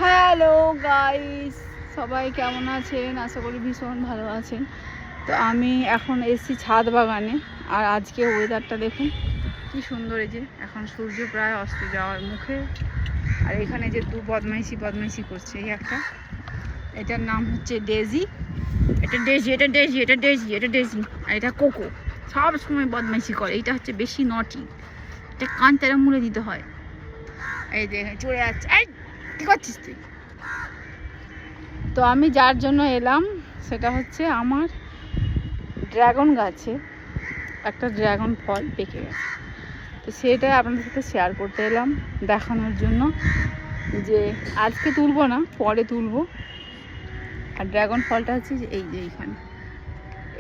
Hello guys, সবাই কেমন আছেন? আশা করি ভীষণ ভালো আছেন। তো আমি এখন এসেছি ছাদ বাগানে। আর আজকে ওয়েদারটা দেখুন কি সুন্দর। এই যে এখন সূর্য প্রায় অস্ত যাওয়ার মুখে। আর এখানে যে বদমাইশি করছে এই একটা, এটার নাম হচ্ছে ডেজি। এটা ডেজি আর এটা কোকো। সব সময় বদমাইশি করে। এটা হচ্ছে বেশি নটি, এটা কান তেরা মুড়ে দিতে হয়। এই যে চড়ে যাচ্ছে। এই কী করছিস তুই? তো আমি যার জন্য এলাম সেটা হচ্ছে আমার ড্রাগন গাছে একটা ড্রাগন ফল পেকে গেছে। তো সেটাই আপনাদের সাথে শেয়ার করতে এলাম, দেখানোর জন্য যে আজকে তুলবো না, পরে তুলবো। আর ড্রাগন ফলটা হচ্ছে যে এই যে এইখানে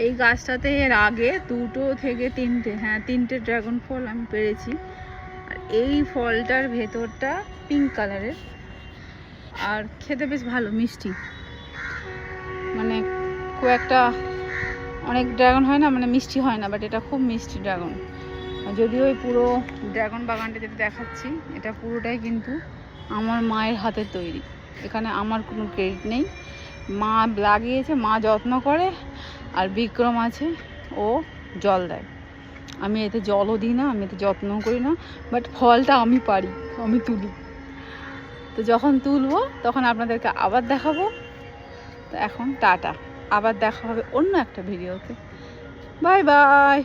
এই গাছটাতে এর আগে 2 থেকে 3টে ড্রাগন ফল আমি পেরেছি। আর এই ফলটার ভেতরটা পিঙ্ক কালারের, আর খেতে বেশ ভালো, মিষ্টি। মানে খুব একটা, অনেক ড্রাগন হয় না মানে মিষ্টি হয় না, বাট এটা খুব মিষ্টি ড্রাগন। যদিও ওই পুরো ড্রাগন বাগানটা যেটা দেখাচ্ছি এটা পুরোটাই কিন্তু আমার মায়ের হাতের তৈরি। এখানে আমার কোনো ক্রেডিট নেই। মা লাগিয়েছে, মা যত্ন করে, আর বিক্রম আছে, ও জল দেয়। আমি এতে জলও দিই না, আমি এতে যত্নও করি না, বাট ফলটা আমি পারি, আমি তুলি। তো যখন তুলবো তখন আপনাদেরকে আবার দেখাবো। তো এখন টাটা, আবার দেখা হবে অন্য একটা ভিডিওতে। Bye bye.